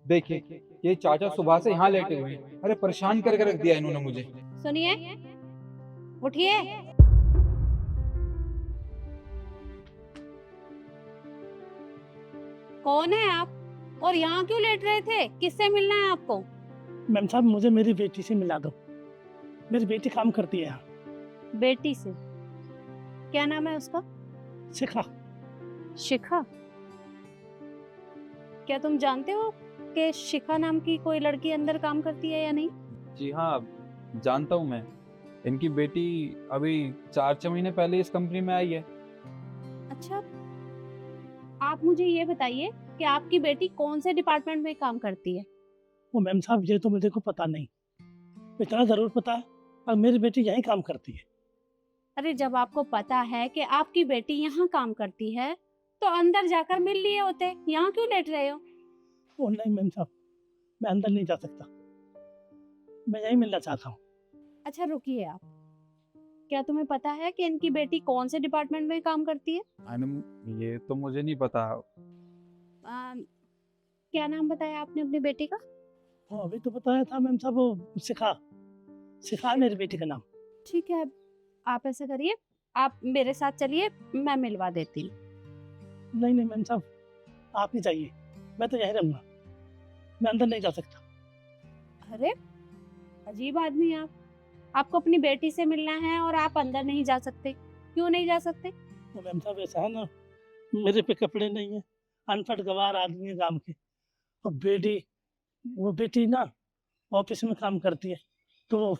देखिए, ये चाचा सुबह से यहाँ लेटे हुए हैं। अरे परेशान करके रख दिया इन्होंने मुझे। सुनिए, उठिए। कौन है आप और यहाँ क्यों लेट रहे थे? किससे मिलना है आपको? मैम साहब, मुझे मेरी बेटी से मिला दो। मेरी बेटी काम करती है यहाँ। बेटी से? क्या नाम है उसका? शिखा। शिखा? क्या तुम जानते हो कि शिखा नाम की कोई लड़की अंदर काम करती है या नहीं? जी हाँ, जानता हूँ मैं। इनकी बेटी अभी 4-6 महीने पहले इस कंपनी में आई है। अच्छा, आप मुझे ये बताइए कि आपकी बेटी कौन से डिपार्टमेंट में काम करती है? वो मैम साहब, ये तो मुझे को पता नहीं। इतना जरूर पता है, और मेरी बेटी यहीं काम करती है। अरे जब आपको पता है कि आपकी बेटी यहाँ काम करती है तो अंदर जाकर मिल लिए होते, यहाँ क्यों लेट रहे हो? वो नहीं मैम साहब, मैं अंदर नहीं जा सकता। मैं यहीं मिलना चाहता हूँ। अच्छा रुकिए आप, क्या तुम्हें पता है कि इनकी बेटी कौन से डिपार्टमेंट में काम करती है? ये तो मुझे नहीं पता। क्या नाम बताया आपने अपनी बेटी का? वो अभी तो बताया था मैम साहब, वो शिखा। शिखा है मेरी बेटी का नाम। ठीक है, आप ऐसा करिए, आप मेरे साथ चलिए, मैं मिलवा देती हूँ। नहीं नहीं मैम साहब, आप ही जाइए, मैं तो यहीं रहूँगा। मैं अंदर नहीं जा सकता। अरे अजीब आदमी आप, आपको अपनी बेटी से मिलना है और आप अंदर नहीं जा सकते। क्यों नहीं जा सकते? वो मैम साहब, ऐसा है ना, मेरे पे कपड़े नहीं है, अनपढ़ गवार आदमी है गांव के। और वो बेटी ना ऑफिस में काम करती है, तो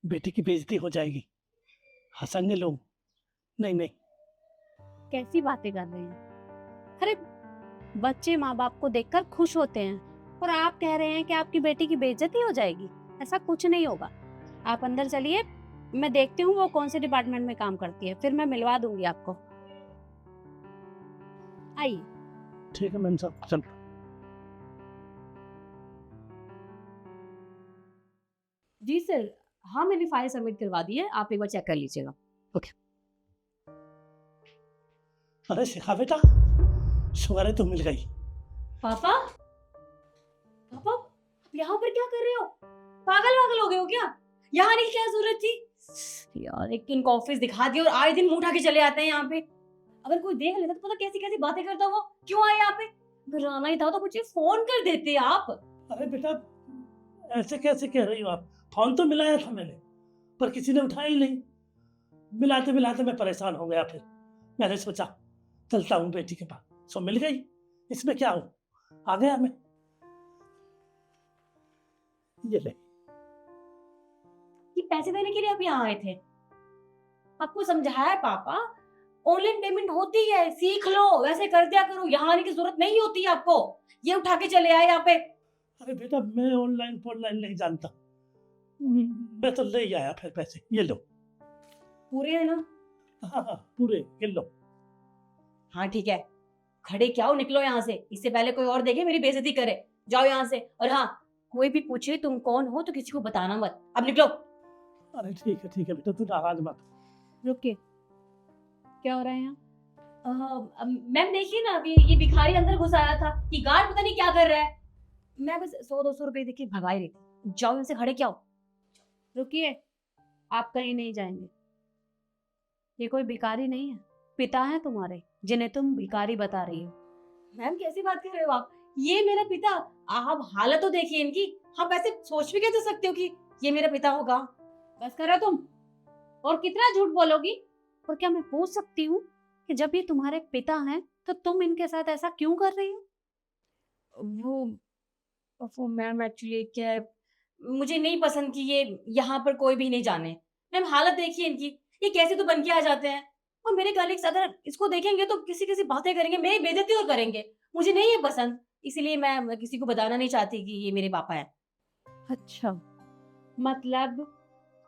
बेटी की बेइज्जती हो जाएगी, हंसेंगे लोग। नहीं नहीं। कैसी बातें कर रहे हैं? अरे बच्चे माँ बाप को देखकर खुश होते हैं और आप कह रहे हैं कि आपकी बेटी की बेइज्जती हो जाएगी। ऐसा कुछ नहीं होगा। आप अंदर चलिए, मैं देखती हूँ वो कौन से डिपार्टमेंट में काम करती है, फिर मैं मिलवा दूंगी आपको। आइए। ठीक है मैम साहब, चल। जी सर, हाँ मैंने फाइल सबमिट करवा दी है, आप एक बार चेक कर लीजिएगा। अरे शिखा बेटा, शुक्र है तू मिल गई। पापा, पापा आप यहाँ पर क्या कर रहे हो? पागल वागल हो गए हो क्या? यहाँ आने की क्या जरूरत थी यार? एक तो इनको ऑफिस दिखा दिया और आए दिन मुंह उठा के चले आते हैं यहाँ पे। अगर कोई देख लेता तो पता कैसी कैसी बातें करता वो। क्यों आए यहाँ पे? अगर आना ही था तो कुछ फोन कर देते आप। अरे बेटा, ऐसे कैसे कह रही हो आप? फोन तो मिलाया था मैंने, पर किसी ने उठाया ही नहीं। मिलाते मिलाते मैं परेशान हो गया। फिर मैंने सोचा चलता हूँ बेटी के पास। सो मिल गई, इसमें क्या हो, आ गया मैं। ये ले। ये पैसे देने के लिए आप यहाँ आए थे? आपको समझाया है पापा, ऑनलाइन पेमेंट होती है, सीख लो, वैसे कर दिया करो, यहाँ आने की जरूरत नहीं होती है आपको। ये उठा के चले आए यहाँ पे। अरे बेटा, मैं ऑनलाइन नहीं जानता। मैं तो ले ही आया फिर पैसे। ये लो। पूरे है ना? हाँ हाँ, पूरे ये लो। हाँ ठीक है, खड़े क्या हो, निकलो यहाँ से, इससे पहले कोई और देखे मेरी बेइज्जती करे। जाओ यहाँ से। और हाँ, कोई भी पूछे तुम कौन हो तो किसी को बताना मत। अब निकलो। अरे ठीक है बेटा, तू नाराज मत। रुकिए, क्या हो रहा है यहाँ? मैम देखिए ना, अभी ये भिखारी अंदर घुस आया था, ये गार्ड पता नहीं क्या कर रहा है। मैं बस 100-200 रुपए देखिए भगा ही रही थी। जाओ यहाँ से, खड़े क्या हो। रुकिए, आप कहीं नहीं जाएंगे। ये कोई भिखारी नहीं है, पिता है तुम्हारे, जिन्हें तुम भिखारी बता रही हो। मैम कैसी बात कर रहे हो आप? ये मेरा पिता। आप हालत तो देखिए इनकी। आप ऐसे सोच भी कैसे सकते हो कि ये मेरा पिता होगा? बस करो तुम, और कितना झूठ बोलोगी? और क्या मैं पूछ सकती हूँ कि जब ये तुम्हारे पिता हैं तो तुम इनके साथ ऐसा क्यों कर रही हो? वो मैम एक्चुअली क्या है, मुझे नहीं पसंद कि ये यहाँ पर कोई भी नहीं जाने। मैम हालत देखिए इनकी, ये कैसे तो बन के आ जाते हैं। और मेरे कलीग्स अगर इसको देखेंगे तो किसी किसी बातें करेंगे, मेरी बेइज्जती और करेंगे। मुझे नहीं है पसंद, इसलिए मैं किसी को बताना नहीं चाहती कि ये मेरे पापा हैं। अच्छा, मतलब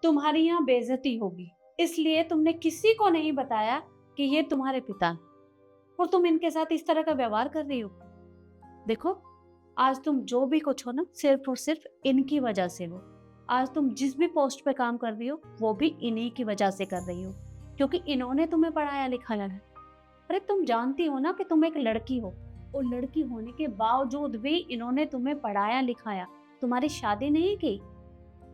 तुम्हारी यहाँ बेइज्जती होगी, इसलिए तुमने किसी को नहीं बताया कि ये तुम्हारे पिता हैं और तुम इनके साथ इस तरह का व्यवहार कर रही हो। देखो, आज तुम जो भी कुछ हो ना, सिर्फ और सिर्फ इनकी वजह से हो। आज तुम जिस भी पोस्ट पे काम कर रही हो वो भी इन्हीं की वजह से कर रही हो, क्योंकि इन्होंने तुम्हें पढ़ाया लिखाया है। अरे तुम जानती हो ना कि तुम एक लड़की हो, और लड़की होने के बावजूद भी इन्होंने तुम्हें पढ़ाया लिखाया, तुम्हारी शादी नहीं की।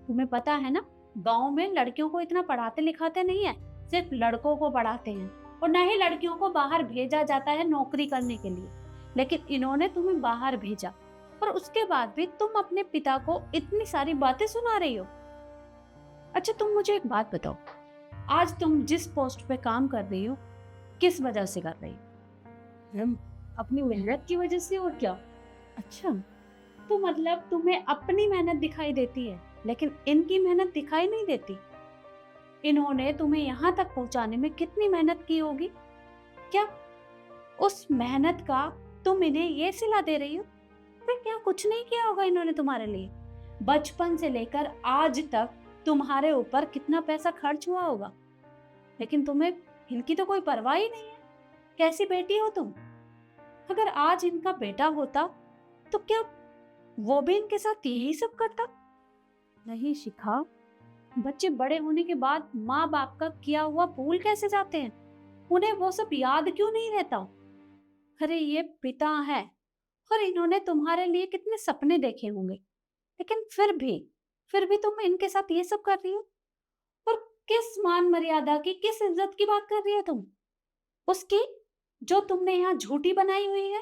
तुम्हें पता है ना, गांव में लड़कियों को इतना पढ़ाते लिखाते नहीं है, सिर्फ लड़कों को पढ़ाते हैं, और न ही लड़कियों को बाहर भेजा जाता है नौकरी करने के लिए। लेकिन इन्होंने तुम्हें बाहर भेजा, और उसके बाद भी तुम अपने पिता को इतनी सारी बातें सुना रही हो। अच्छा तुम मुझे एक बात बताओ, आज तुम जिस पोस्ट पे काम कर रही हो किस वजह से कर रही हो? मैम अपनी मेहनत की वजह से, और क्या। अच्छा, तो मतलब तुम्हें अपनी मेहनत दिखाई देती है लेकिन इनकी मेहनत दिखाई नहीं देती। इन्होंने तुम्हें यहाँ तक पहुँचाने में कितनी मेहनत की होगी, क्या उस मेहनत का तुम इन्हें ये सिला दे रही हो? फिर क्या कुछ नहीं किया होगा इन्होंने तुम्हारे लिए? बचपन से लेकर आज तक तुम्हारे ऊपर कितना पैसा खर्च हुआ होगा, लेकिन तुम्हें इनकी तो कोई परवाह ही नहीं है। कैसी बेटी हो तुम? अगर आज इनका बेटा होता तो क्या वो भी इनके साथ यही सब करता? नहीं शिखा, बच्चे बड़े होने के बाद माँ बाप का किया हुआ भूल कैसे जाते हैं? उन्हें वो सब याद क्यों नहीं रहता? अरे ये पिता है और इन्होंने तुम्हारे लिए कितने सपने देखे होंगे, लेकिन फिर भी तुम इनके साथ ये सब कर रही हो। और किस मान मर्यादा की, किस इज्जत की बात कर रही हो तुम? उसकी जो तुमने यहाँ झूठी बनाई हुई है।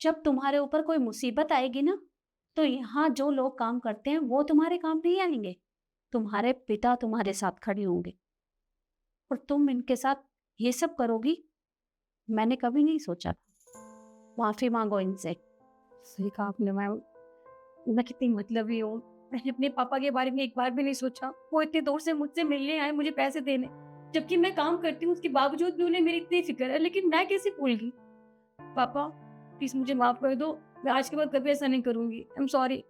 जब तुम्हारे ऊपर कोई मुसीबत आएगी ना, तो यहाँ जो लोग काम करते हैं वो तुम्हारे काम नहीं आएंगे, तुम्हारे पिता तुम्हारे साथ खड़े होंगे। और तुम इनके साथ ये सब करोगी, मैंने कभी नहीं सोचा था। माफी मांगो इनसे। सही कहा आपने मैम, मैं कितनी मतलबी हूँ। मैंने अपने पापा के बारे में एक बार भी नहीं सोचा। वो इतने दूर से मुझसे मिलने आए, मुझे पैसे देने, जबकि मैं काम करती हूँ, उसके बावजूद भी उन्हें मेरी इतनी फिक्र है, लेकिन मैं कैसे भूल गई। पापा प्लीज मुझे माफ कर दो, मैं आज के बाद कभी ऐसा नहीं करूंगी। I am sorry.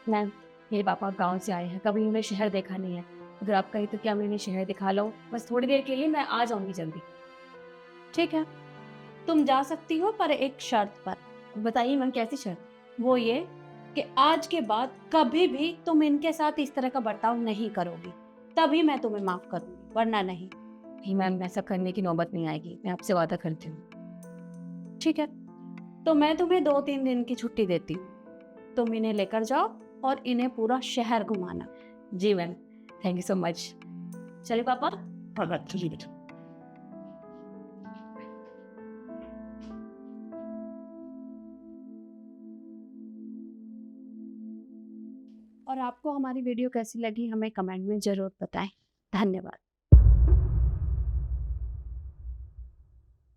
मैम मेरे पापा गांव से आए हैं, कभी उन्हें शहर देखा नहीं है। अगर आप कहीं तो क्या मैं इन्हें शहर दिखा लो, बस थोड़ी देर के लिए, मैं आ जाऊंगी जल्दी। ठीक है, तुम जा सकती हो, पर एक शर्त पर। बताइए मैम, कैसी शर्त। वो ये कि आज के बाद कभी भी तुम इनके साथ इस तरह का बर्ताव नहीं करोगी, तभी मैं तुम्हें माफ करूंगी, वरना नहीं। नहीं मैम, ऐसा करने की नौबत नहीं आएगी, मैं आपसे वादा करती हूँ। ठीक है, तो मैं तुम्हें 2-3 दिन की छुट्टी देती हूँ। तुम इन्हें लेकर जाओ और इन्हें पूरा शहर घुमाना। जी ma'am, thank you so much. चलिए पापा। हाँ चलिए बेटा। और आपको हमारी वीडियो कैसी लगी हमें कमेंट में जरूर बताएं। धन्यवाद।